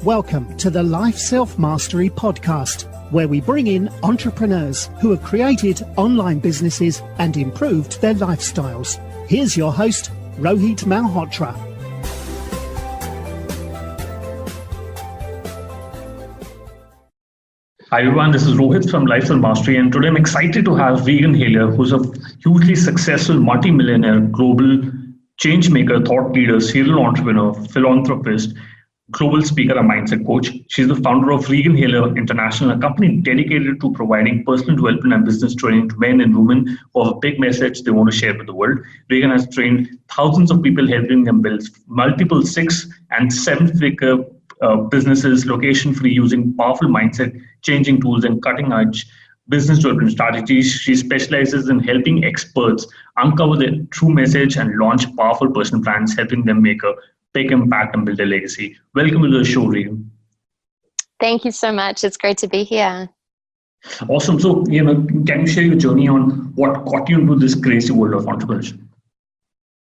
Welcome to the Life Self-Mastery Podcast, where we bring in entrepreneurs who have created online businesses and improved their lifestyles. Here's your host, Rohit Malhotra. Hi everyone, this is Rohit from Life Self-Mastery, and today I'm excited to have Regan Hillyer, who's a hugely successful multi-millionaire, global change maker, thought leader, serial entrepreneur, philanthropist, global speaker and mindset coach. She's the founder of Regan Hillyer International, a company dedicated to providing personal development and business training to men and women who have a big message they want to share with the world. Regan has trained thousands of people, helping them build multiple 6- and 7-figure businesses location-free using powerful mindset changing tools and cutting-edge business development strategies. She specializes in helping experts uncover their true message and launch powerful personal plans, helping them make a big impact and build a legacy. Welcome to the show, Regan. Thank you so much. It's great to be here. Awesome. So, can you share your journey on what got you into this crazy world of entrepreneurship?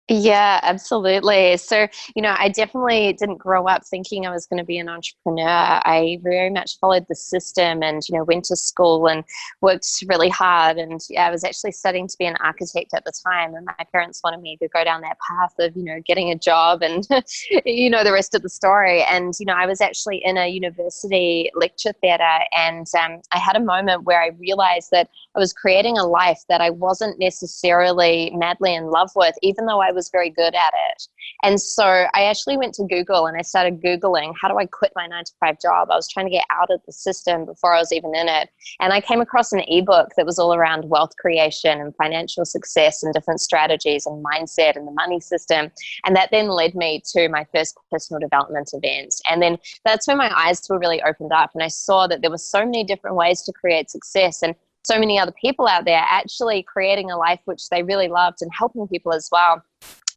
Yeah, absolutely. So, I definitely didn't grow up thinking I was going to be an entrepreneur. I very much followed the system and, went to school and worked really hard. And I was actually studying to be an architect at the time. And my parents wanted me to go down that path of, getting a job and, the rest of the story. And, I was actually in a university lecture theatre, and I had a moment where I realized that I was creating a life that I wasn't necessarily madly in love with, even though I was very good at it. And so I actually went to Google and I started Googling, how do I quit my 9-to-5 job? I was trying to get out of the system before I was even in it. And I came across an ebook that was all around wealth creation and financial success and different strategies and mindset and the money system. And that then led me to my first personal development event. And then that's when my eyes were really opened up, and I saw that there were so many different ways to create success, and so many other people out there actually creating a life which they really loved and helping people as well.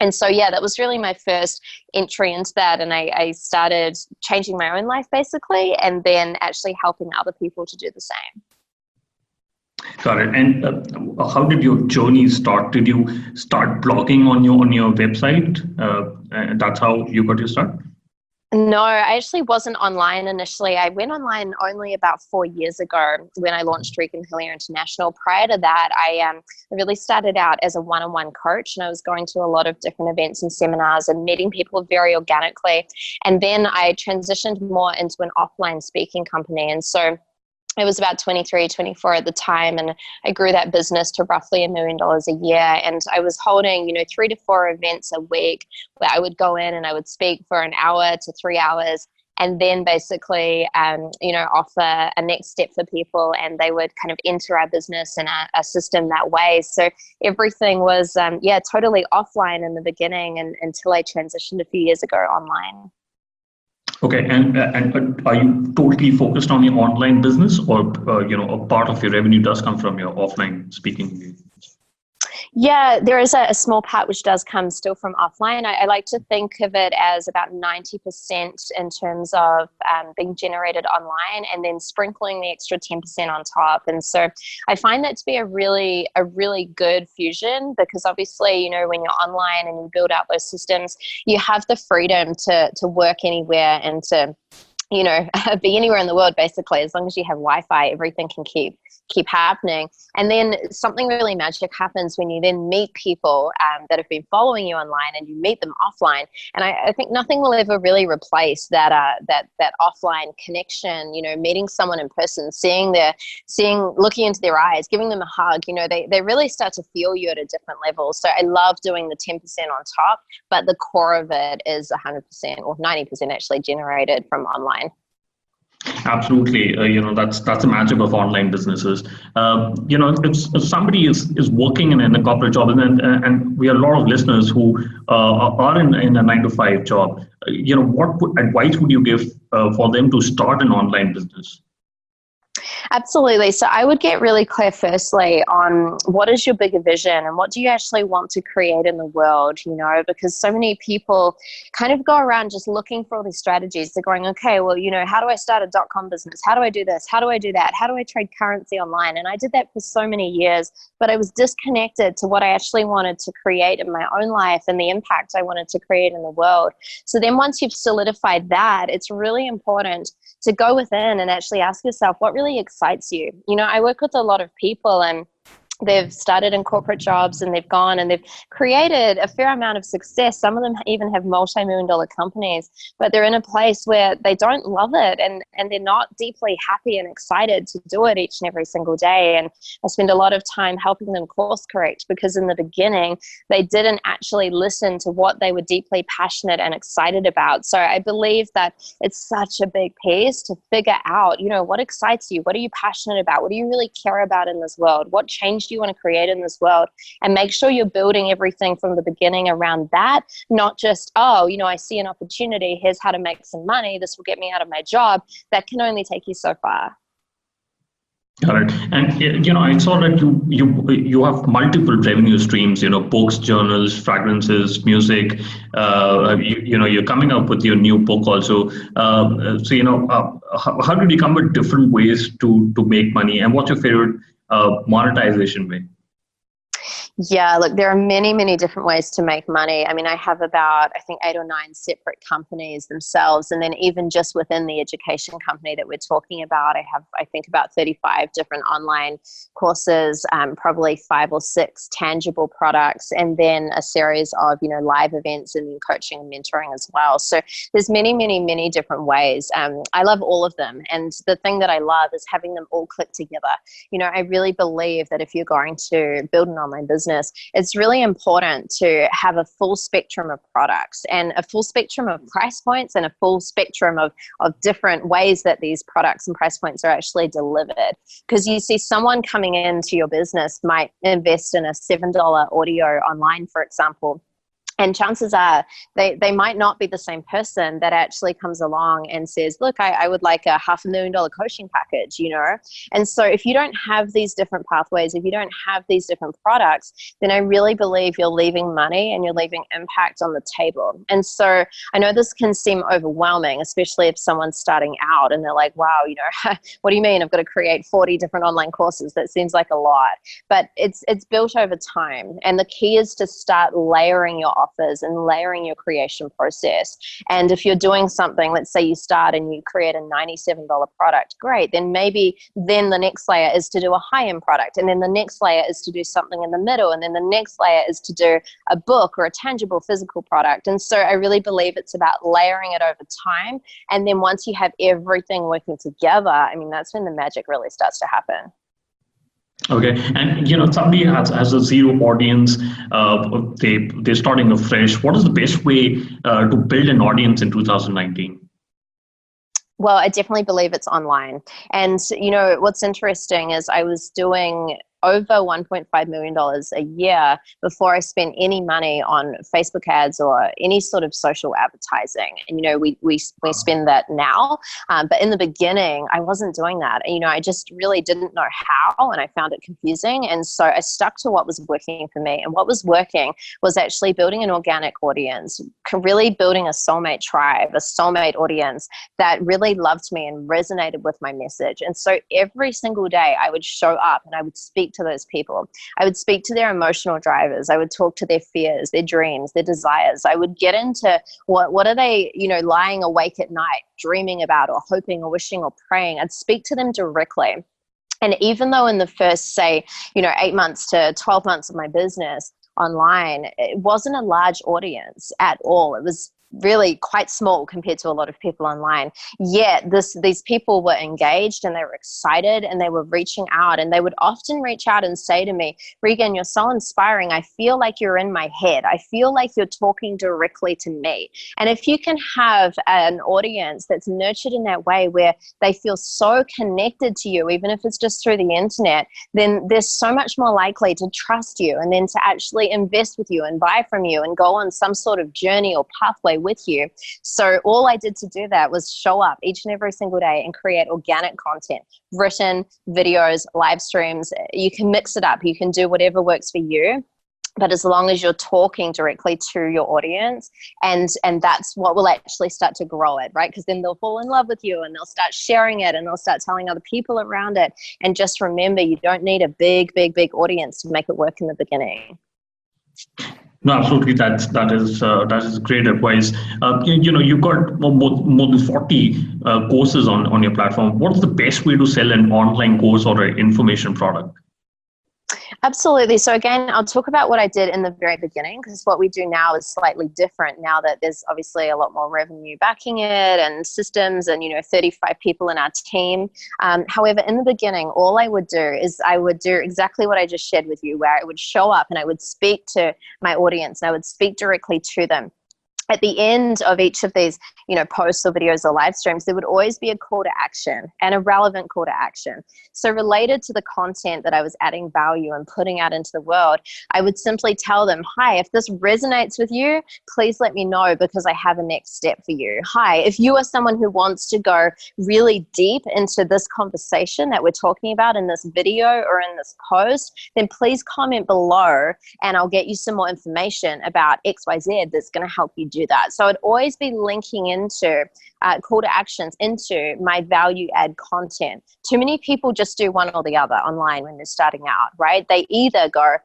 And so, that was really my first entry into that. And I started changing my own life basically, and then actually helping other people to do the same. Got it. And how did your journey start? Did you start blogging on your website? And that's how you got your start? No, I actually wasn't online initially. I went online only about 4 years ago when I launched Regan Hillyer International. Prior to that, I really started out as a one-on-one coach, and I was going to a lot of different events and seminars and meeting people very organically. And then I transitioned more into an offline speaking company. And so I was about 23, 24 at the time, and I grew that business to roughly $1 million a year. And I was holding, 3 to 4 events a week where I would go in and I would speak for an hour to 3 hours, and then basically, offer a next step for people, and they would kind of enter our business in a system that way. So everything was, totally offline in the beginning, and until I transitioned a few years ago online. Okay, and are you totally focused on your online business, or a part of your revenue does come from your offline speaking? Yeah, there is a small part which does come still from offline. I like to think of it as about 90% in terms of being generated online, and then sprinkling the extra 10% on top. And so I find that to be a really good fusion, because obviously, when you're online and you build out those systems, you have the freedom to work anywhere and to be anywhere in the world, basically. As long as you have Wi-Fi, everything can keep happening. And then something really magic happens when you then meet people that have been following you online, and you meet them offline. And I think nothing will ever really replace that offline connection. Meeting someone in person, looking into their eyes, giving them a hug. They really start to feel you at a different level. So I love doing the 10% on top, but the core of it is 100% or 90% actually generated from online. Absolutely. That's the magic of online businesses. If somebody is working in a corporate job, and we have a lot of listeners who are in a 9-to-5 job, what advice would you give for them to start an online business? Absolutely. So I would get really clear firstly on what is your bigger vision and what do you actually want to create in the world, because so many people kind of go around just looking for all these strategies. They're going, okay, well, how do I start a .com business? How do I do this? How do I do that? How do I trade currency online? And I did that for so many years, but I was disconnected to what I actually wanted to create in my own life and the impact I wanted to create in the world. So then once you've solidified that, it's really important to go within and actually ask yourself what really excites you. I work with a lot of people and they've started in corporate jobs and they've gone and they've created a fair amount of success. Some of them even have multi-million-dollar companies, but they're in a place where they don't love it and they're not deeply happy and excited to do it each and every single day. And I spend a lot of time helping them course correct because in the beginning, they didn't actually listen to what they were deeply passionate and excited about. So I believe that it's such a big piece to figure out, what excites you? What are you passionate about? What do you really care about in this world? What change do you want to create in this world? And make sure you're building everything from the beginning around that, not just, I see an opportunity, here's how to make some money, this will get me out of my job. That can only take you so far. Got it. And I saw that you have multiple revenue streams. Books, journals, fragrances, music. You're coming up with your new book also. How did you come with different ways to make money? And what's your favorite monetization way? Yeah, look, there are many, many different ways to make money. I mean, I have about, 8 or 9 separate companies themselves. And then even just within the education company that we're talking about, I have, about 35 different online courses, probably 5 or 6 tangible products, and then a series of, live events and coaching and mentoring as well. So there's many, many, many different ways. I love all of them. And the thing that I love is having them all click together. I really believe that if you're going to build an online business, it's really important to have a full spectrum of products and a full spectrum of price points and a full spectrum of different ways that these products and price points are actually delivered. Because you see someone coming into your business might invest in a $7 audio online, for example. And chances are they might not be the same person that actually comes along and says, look, I would like a $500,000 coaching package, And so if you don't have these different pathways, if you don't have these different products, then I really believe you're leaving money and you're leaving impact on the table. And so I know this can seem overwhelming, especially if someone's starting out and they're like, wow, what do you mean I've got to create 40 different online courses? That seems like a lot. But it's built over time. And the key is to start layering your offers and layering your creation process. And if you're doing something, let's say you start and you create a $97 product, great. Then the next layer is to do a high-end product. And then the next layer is to do something in the middle. And then the next layer is to do a book or a tangible physical product. And so I really believe it's about layering it over time. And then once you have everything working together, that's when the magic really starts to happen. Okay, and somebody has a zero audience. They're starting afresh. What is the best way to build an audience in 2019? Well, I definitely believe it's online. And what's interesting is I was doing over $1.5 million a year before I spent any money on Facebook ads or any sort of social advertising. And, we spend that now. But in the beginning, I wasn't doing that. I just really didn't know how, and I found it confusing. And so I stuck to what was working for me. And what was working was actually building an organic audience, really building a soulmate tribe, a soulmate audience that really loved me and resonated with my message. And so every single day I would show up and I would speak to those people. I would speak to their emotional drivers. I would talk to their fears, their dreams, their desires. I would get into what are they, lying awake at night, dreaming about or hoping or wishing or praying. I'd speak to them directly. And even though in the first, say, 8 months to 12 months of my business online, it wasn't a large audience at all. It was really quite small compared to a lot of people online. Yet these people were engaged and they were excited and they were reaching out, and they would often reach out and say to me, Regan, you're so inspiring. I feel like you're in my head. I feel like you're talking directly to me. And if you can have an audience that's nurtured in that way where they feel so connected to you, even if it's just through the internet, then they're so much more likely to trust you and then to actually invest with you and buy from you and go on some sort of journey or pathway with you. So all I did to do that was show up each and every single day and create organic content, written, videos, live streams. You can mix it up. You can do whatever works for you. But as long as you're talking directly to your audience, and that's what will actually start to grow it, right? Because then they'll fall in love with you and they'll start sharing it and they'll start telling other people around it. And just remember, you don't need a big audience to make it work in the beginning. No, absolutely. That is great advice. You've got more than 40 courses on your platform. What's the best way to sell an online course or an information product? Absolutely. So again, I'll talk about what I did in the very beginning, because what we do now is slightly different now that there's obviously a lot more revenue backing it and systems and, 35 people in our team. However, in the beginning, all I would do is I would do exactly what I just shared with you, where I would show up and I would speak to my audience and I would speak directly to them. At the end of each of these, posts or videos or live streams, there would always be a call to action and a relevant call to action. So related to the content that I was adding value and putting out into the world, I would simply tell them, hi, if this resonates with you, please let me know because I have a next step for you. Hi, if you are someone who wants to go really deep into this conversation that we're talking about in this video or in this post, then please comment below and I'll get you some more information about XYZ that's going to help you do that. So I'd always be linking into call to actions into my value add content. Too many people just do one or the other online when they're starting out, right? They either go,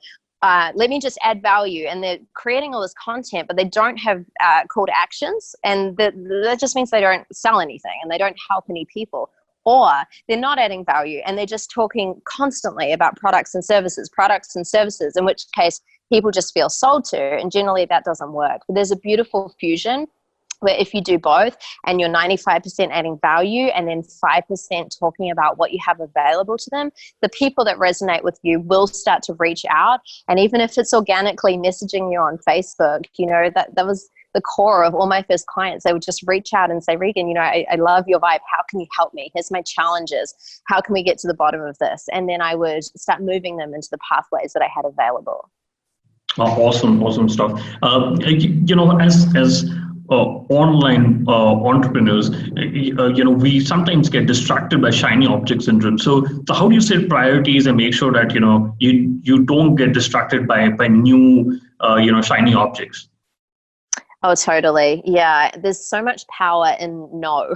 let me just add value, and they're creating all this content, but they don't have call to actions, and that just means they don't sell anything and they don't help any people. Or they're not adding value and they're just talking constantly about products and services, in which case people just feel sold to, and generally that doesn't work. But there's a beautiful fusion where if you do both and you're 95% adding value and then 5% talking about what you have available to them, the people that resonate with you will start to reach out. And even if it's organically messaging you on Facebook, that was the core of all my first clients. They would just reach out and say, Regan, I love your vibe. How can you help me? Here's my challenges. How can we get to the bottom of this? And then I would start moving them into the pathways that I had available. Awesome stuff. As online entrepreneurs, we sometimes get distracted by shiny object syndrome. So how do you set priorities and make sure that you don't get distracted by new shiny objects? Oh, totally. Yeah. There's so much power in no.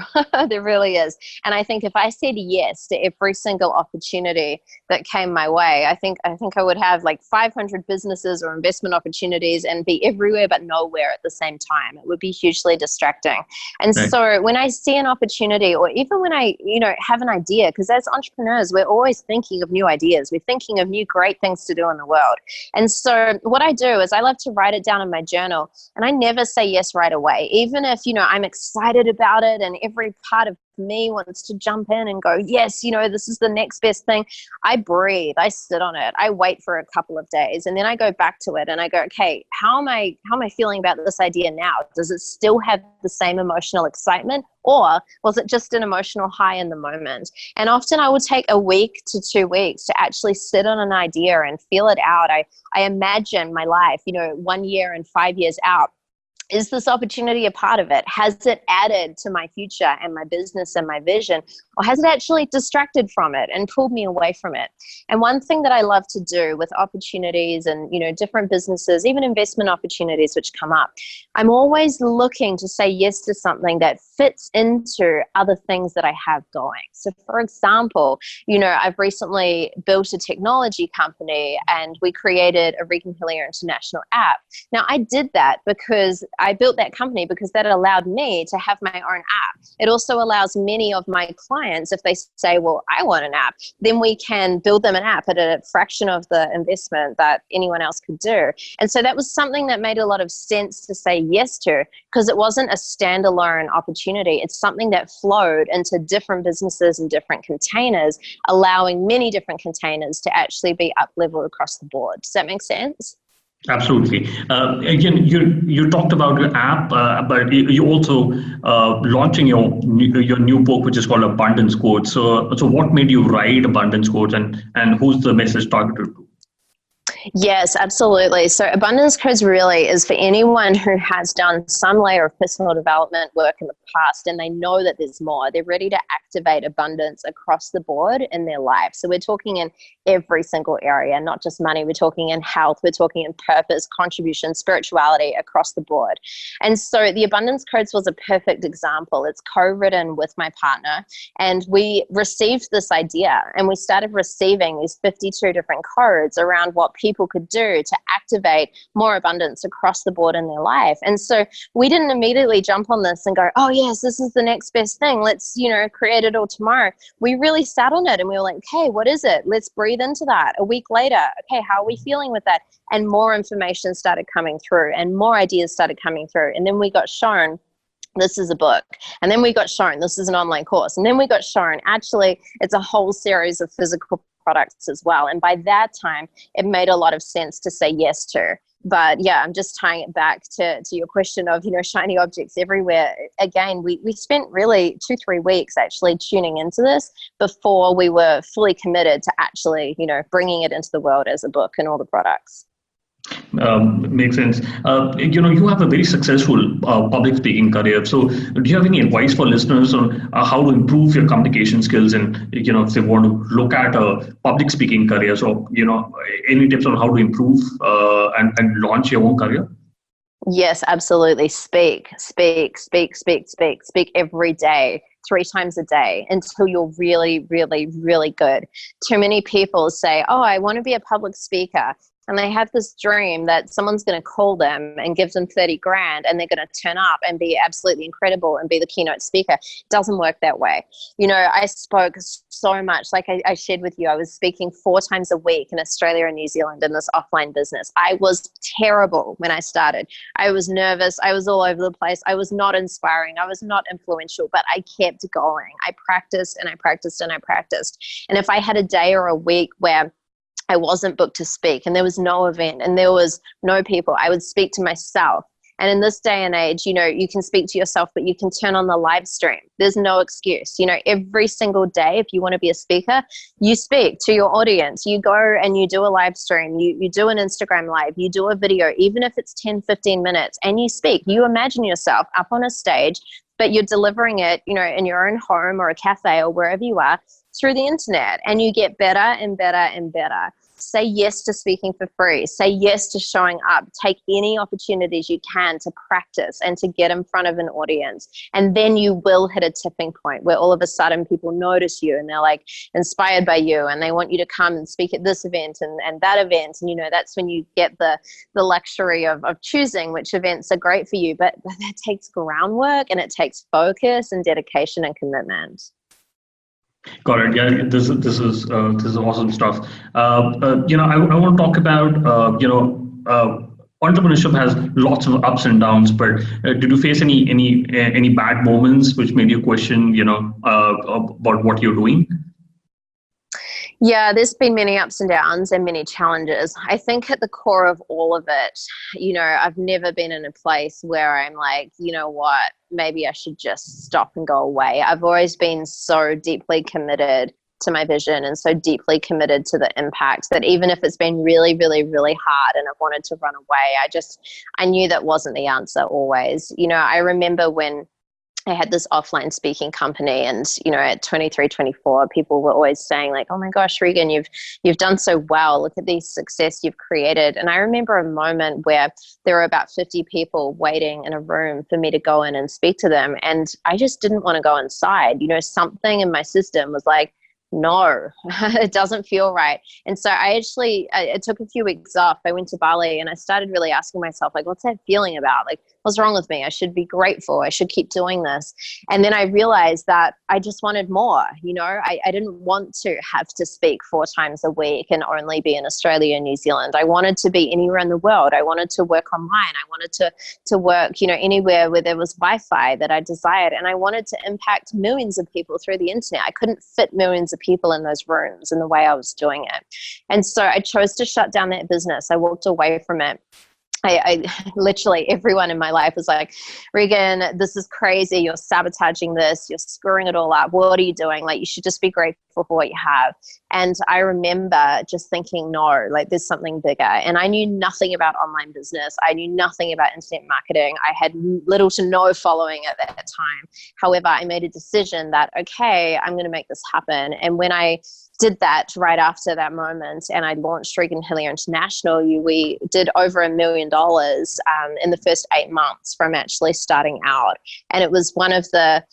There really is. And I think if I said yes to every single opportunity that came my way, I think I would have like 500 businesses or investment opportunities and be everywhere but nowhere at the same time. It would be hugely distracting. And right. So when I see an opportunity, or even when I, have an idea, because as entrepreneurs, we're always thinking of new ideas. We're thinking of new great things to do in the world. And so what I do is I love to write it down in my journal, and I never say yes right away. Even if, I'm excited about it and every part of me wants to jump in and go, yes, this is the next best thing. I breathe, I sit on it, I wait for a couple of days, and then I go back to it and I go, okay, how am I feeling about this idea now? Does it still have the same emotional excitement, or was it just an emotional high in the moment? And often I will take a week to 2 weeks to actually sit on an idea and feel it out. I imagine my life, 1 year and 5 years out. Is this opportunity a part of it? Has it added to my future and my business and my vision? Or has it actually distracted from it and pulled me away from it? And one thing that I love to do with opportunities and, different businesses, even investment opportunities which come up, I'm always looking to say yes to something that fits into other things that I have going. So for example, I've recently built a technology company and we created a Regan Hillyer International app. Now I did that because I built that company because that allowed me to have my own app. It also allows many of my clients, if they say, well, I want an app, then we can build them an app at a fraction of the investment that anyone else could do. And so that was something that made a lot of sense to say yes to, because it wasn't a standalone opportunity. It's something that flowed into different businesses and different containers, allowing many different containers to actually be up-leveled across the board. Does that make sense? Absolutely. Again, you talked about your app, but you also launching your new book, which is called Abundance Quotes. So what made you write Abundance Quotes, and who's the message targeted to? Yes, absolutely. So abundance codes really is for anyone who has done some layer of personal development work in the past and they know that there's more. They're ready to activate abundance across the board in their life. So we're talking in every single area, not just money. We're talking in health. We're talking in purpose, contribution, spirituality, across the board. And so the abundance codes was a perfect example. It's co-written with my partner, and we received this idea and we started receiving these 52 different codes around what people could do to activate more abundance across the board in their life. And so we didn't immediately jump on this and go, oh yes, this is the next best thing. Let's, create it all tomorrow. We really sat on it and we were like, okay, what is it? Let's breathe into that. A week later, okay, how are we feeling with that? And more information started coming through and more ideas started coming through. And then we got shown this is a book. And then we got shown this is an online course. And then we got shown actually it's a whole series of physical products as well. And by that time, it made a lot of sense to say yes to. But yeah, I'm just tying it back to your question of, shiny objects everywhere. Again, we spent really 2-3 weeks actually tuning into this before we were fully committed to actually, bringing it into the world as a book and all the products. Makes sense. You have a very successful public speaking career. So do you have any advice for listeners on how to improve your communication skills and, if they want to look at a public speaking career? So, any tips on how to improve and launch your own career? Yes, absolutely. Speak every day, 3 times a day until you're really, really, really good. Too many people say, oh, I want to be a public speaker. And they have this dream that someone's going to call them and give them 30 grand and they're going to turn up and be absolutely incredible and be the keynote speaker. It doesn't work that way. I spoke so much. Like I shared with you, I was speaking 4 times a week in Australia and New Zealand in this offline business. I was terrible when I started. I was nervous. I was all over the place. I was not inspiring. I was not influential, but I kept going. I practiced and I practiced and I practiced. And if I had a day or a week where I wasn't booked to speak and there was no event and there was no people, I would speak to myself. And in this day and age, you can speak to yourself, but you can turn on the live stream. There's no excuse. Every single day, if you want to be a speaker, you speak to your audience. You go and you do a live stream. You do an Instagram live. You do a video, even if it's 10, 15 minutes, and you speak. You imagine yourself up on a stage, but you're delivering it, in your own home or a cafe or wherever you are through the internet, and you get better and better and better. Say yes to speaking for free. Say yes to showing up. Take any opportunities you can to practice and to get in front of an audience. And then you will hit a tipping point where all of a sudden people notice you and they're like inspired by you and they want you to come and speak at this event and that event. And, that's when you get the luxury of choosing which events are great for you. But that takes groundwork and it takes focus and dedication and commitment. Got it. Yeah, this is awesome stuff. I want to talk about entrepreneurship has lots of ups and downs, but did you face any bad moments which made you question about what you're doing? Yeah, there's been many ups and downs and many challenges. I think at the core of all of it, I've never been in a place where I'm like, what, maybe I should just stop and go away. I've always been so deeply committed to my vision and so deeply committed to the impact that even if it's been really, really, really hard and I've wanted to run away, I knew that wasn't the answer always. I remember when I had this offline speaking company and, at 23, 24, people were always saying like, oh my gosh, Regan, you've done so well. Look at the success you've created. And I remember a moment where there were about 50 people waiting in a room for me to go in and speak to them. And I just didn't want to go inside. Something in my system was like, no, it doesn't feel right. And so I took a few weeks off. I went to Bali and I started really asking myself, like, what's that feeling about? Like, what's wrong with me? I should be grateful. I should keep doing this. And then I realized that I just wanted more. I didn't want to have to speak 4 times a week and only be in Australia and New Zealand. I wanted to be anywhere in the world. I wanted to work online. I wanted to work, anywhere where there was Wi-Fi that I desired. And I wanted to impact millions of people through the internet. I couldn't fit millions of people in those rooms in the way I was doing it. And so I chose to shut down that business. I walked away from it. I literally, everyone in my life was like, Regan, this is crazy. You're sabotaging this. You're screwing it all up. What are you doing? Like, you should just be grateful for what you have. And I remember just thinking, no, like there's something bigger. And I knew nothing about online business. I knew nothing about internet marketing. I had little to no following at that time. However, I made a decision that, okay, I'm going to make this happen. And when I did that right after that moment and I launched Regan Hillyer International, we did over $1 million in the first 8 months from actually starting out. And it was one of the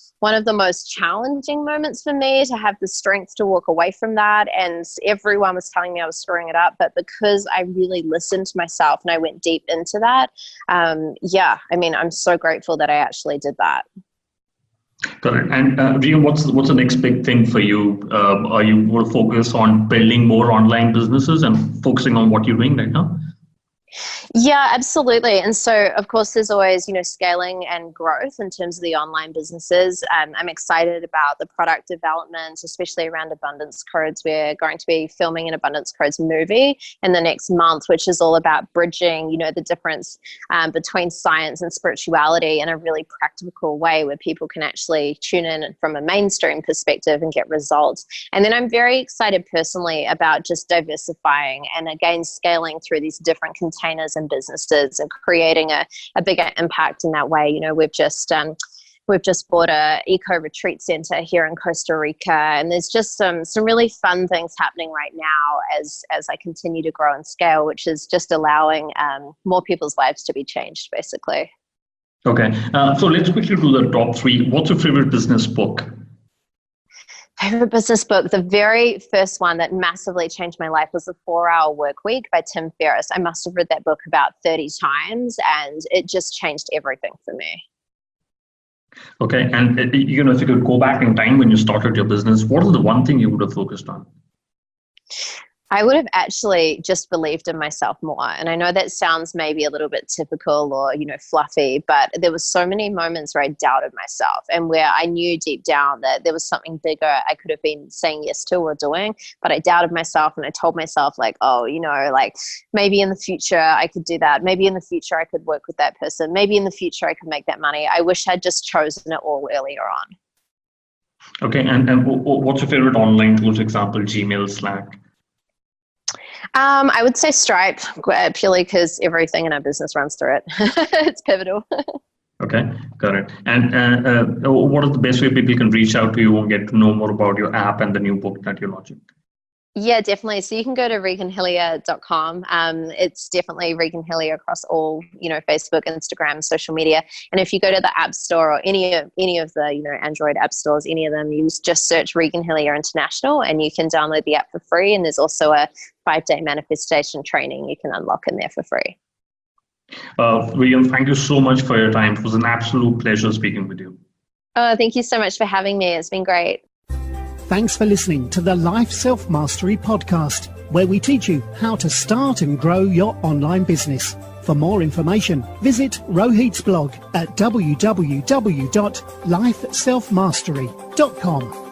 most challenging moments for me to have the strength to walk away from that. And everyone was telling me I was screwing it up, but because I really listened to myself and I went deep into that, I'm so grateful that I actually did that. Correct. And Regan, what's the next big thing for you? Are you more focused on building more online businesses and focusing on what you're doing right now? Yeah, absolutely. And so, of course, there's always, scaling and growth in terms of the online businesses. I'm excited about the product development, especially around abundance codes. We're going to be filming an abundance codes movie in the next month, which is all about bridging, the difference between science and spirituality in a really practical way where people can actually tune in from a mainstream perspective and get results. And then I'm very excited personally about just diversifying and again, scaling through these different containers and businesses and creating a bigger impact in that way. We've just bought a eco retreat center here in Costa Rica, and there's just some really fun things happening right now as I continue to grow and scale, which is just allowing more people's lives to be changed, basically. Okay, so let's quickly do the top 3. What's your favorite business book? Favorite business book, the very first one that massively changed my life was The 4-Hour Workweek by Tim Ferriss. I must have read that book about 30 times and it just changed everything for me. Okay, and if you could go back in time when you started your business, what is the one thing you would have focused on? I would have actually just believed in myself more. And I know that sounds maybe a little bit typical or, fluffy, but there were so many moments where I doubted myself and where I knew deep down that there was something bigger I could have been saying yes to or doing, but I doubted myself and I told myself like, maybe in the future I could do that. Maybe in the future I could work with that person. Maybe in the future I could make that money. I wish I'd just chosen it all earlier on. Okay, and what's your favorite online tools, example, Gmail, Slack? I would say Stripe, purely because everything in our business runs through it. It's pivotal. Okay, got it. And what is the best way people can reach out to you and get to know more about your app and the new book that you're launching? Yeah, definitely. So you can go to reganhillyer.com. It's definitely Regan Hillyer across all, Facebook, Instagram, social media. And if you go to the App Store or any of the, Android app stores, any of them, you just search Regan Hillyer International and you can download the app for free. And there's also a 5-day manifestation training you can unlock in there for free. Regan, thank you so much for your time. It was an absolute pleasure speaking with you. Oh, thank you so much for having me. It's been great. Thanks for listening to the Life Self-Mastery podcast, where we teach you how to start and grow your online business. For more information, visit Rohit's blog at www.lifeselfmastery.com.